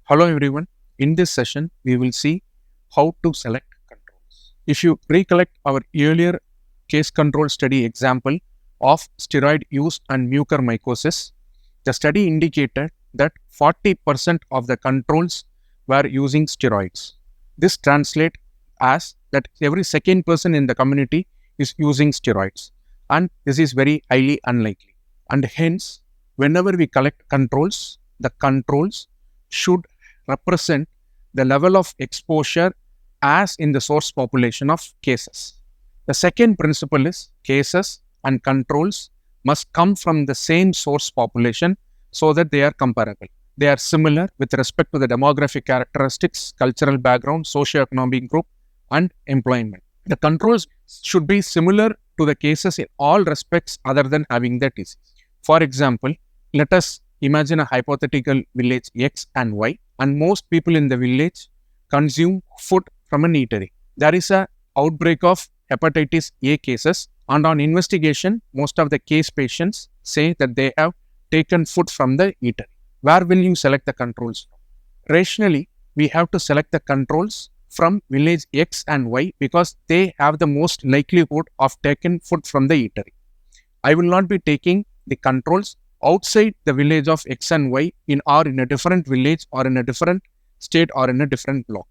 Hello everyone. In this session, we will see how to select controls. If you recollect our earlier case control study example of steroid use and mucormycosis, the study indicated that 40% of the controls were using steroids. This translates as that every second person in the community is using steroids, and this is very highly unlikely. And hence, whenever we collect controls, the controls should represent the level of exposure as in the source population of cases. The second principle is cases and controls must come from the same source population so that they are comparable. They are similar with respect to the demographic characteristics, cultural background, socioeconomic group, and employment. The controls should be similar to the cases in all respects other than having the disease. For example, let us imagine a hypothetical village X and Y, and most people in the village consume food from an eatery. There is an outbreak of hepatitis A cases, and on investigation, most of the case patients say that they have taken food from the eatery. Where will you select the controls from? Rationally, we have to select the controls from village X and Y because they have the most likelihood of taking food from the eatery. I will not be taking the controls outside the village of X and Y in a different village or in a different state or in a different block.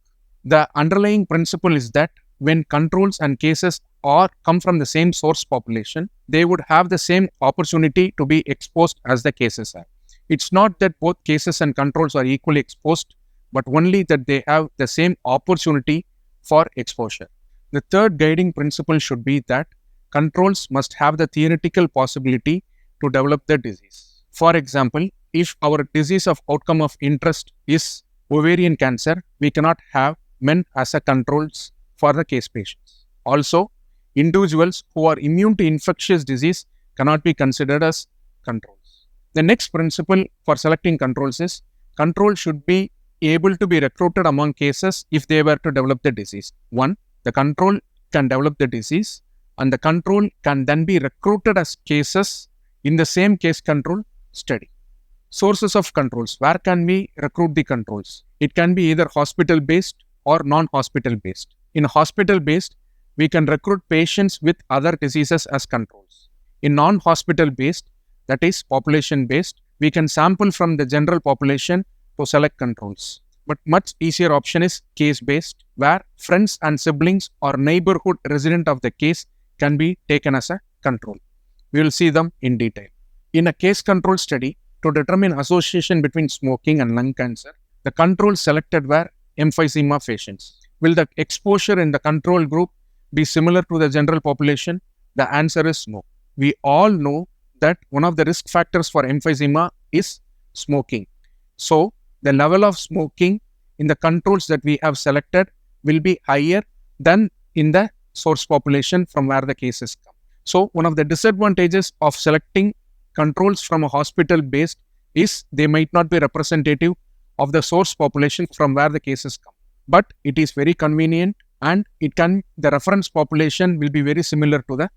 The underlying principle is that when controls and cases come from the same source population, they would have the same opportunity to be exposed as the cases are. It's not that both cases and controls are equally exposed, but only that they have the same opportunity for exposure. The third guiding principle should be that controls must have the theoretical possibility to develop the disease. For example, if our disease of outcome of interest is ovarian cancer, we cannot have men as a controls for the case patients. Also, individuals who are immune to infectious disease cannot be considered as controls. The next principle for selecting controls is control should be able to be recruited among cases if they were to develop the disease. One, the control can develop the disease and the control can then be recruited as cases in the same case control study. Sources of controls. Where can we recruit the controls? It can be either hospital-based or non-hospital based. In hospital-based, we can recruit patients with other diseases as controls. In non-hospital based, that is population-based, we can sample from the general population to select controls. But much easier option is case-based, where friends and siblings or neighborhood resident of the case can be taken as a control. We will see them in detail. In a case control study, to determine association between smoking and lung cancer, the controls selected were emphysema patients. Will the exposure in the control group be similar to the general population? The answer is no. We all know that one of the risk factors for emphysema is smoking. So, the level of smoking in the controls that we have selected will be higher than in the source population from where the cases come. So, one of the disadvantages of selecting controls from a hospital based is they might not be representative of the source population from where the cases come. But it is very convenient and the reference population will be very similar to the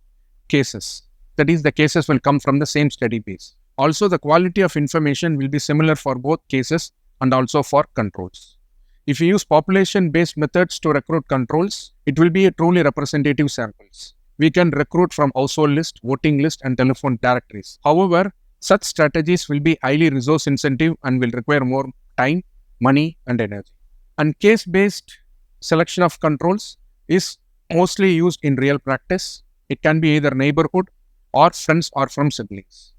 cases. That is, the cases will come from the same study base. Also, the quality of information will be similar for both cases and also for controls. If you use population-based methods to recruit controls, it will be a truly representative samples. We can recruit from household list, voting list, and telephone directories. However, such strategies will be highly resource intensive and will require more time, money, and energy. And case-based selection of controls is mostly used in real practice. It can be either neighborhood or friends or from siblings.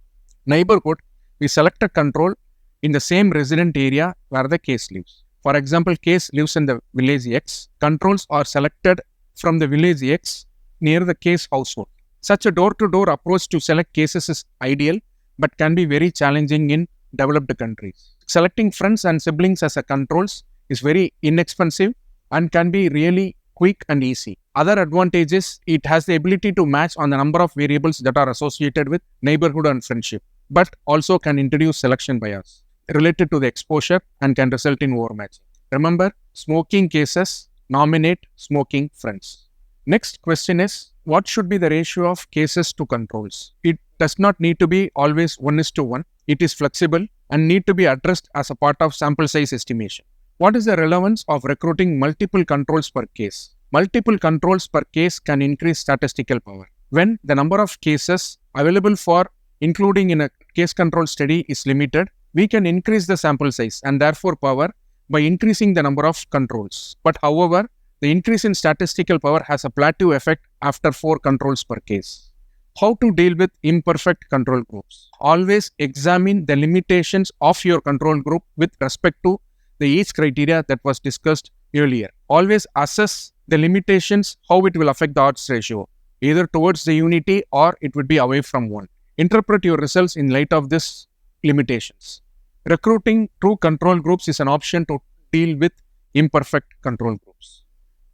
Neighborhood, we select a control in the same resident area where the case lives. For example, case lives in the village X. Controls are selected from the village X near the case household. Such a door-to-door approach to select cases is ideal, but can be very challenging in developed countries. Selecting friends and siblings as a controls is very inexpensive and can be really quick and easy. Other advantages, it has the ability to match on the number of variables that are associated with neighborhood and friendship, but also can introduce selection bias related to the exposure and can result in overmatching. Remember, smoking cases nominate smoking friends. Next question is, what should be the ratio of cases to controls? does not need to be always 1:1. It is flexible and need to be addressed as a part of sample size estimation. What is the relevance of recruiting multiple controls per case? Multiple controls per case can increase statistical power. When the number of cases available for including in a case control study is limited, we can increase the sample size and therefore power by increasing the number of controls. But however, the increase in statistical power has a plateau effect after 4 controls per case. How to deal with imperfect control groups? Always examine the limitations of your control group with respect to the age criteria that was discussed earlier. Always assess the limitations, how it will affect the odds ratio, either towards the unity or it would be away from 1. Interpret your results in light of these limitations. Recruiting true control groups is an option to deal with imperfect control groups.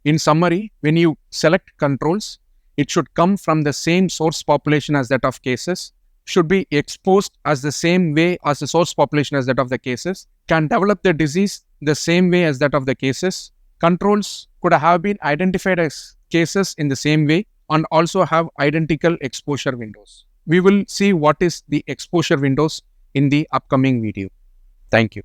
In summary, when you select controls, it should come from the same source population as that of cases, should be exposed as the same way as the source population as that of the cases, can develop the disease the same way as that of the cases. Controls could have been identified as cases in the same way and also have identical exposure windows. We will see what is the exposure windows in the upcoming video. Thank you.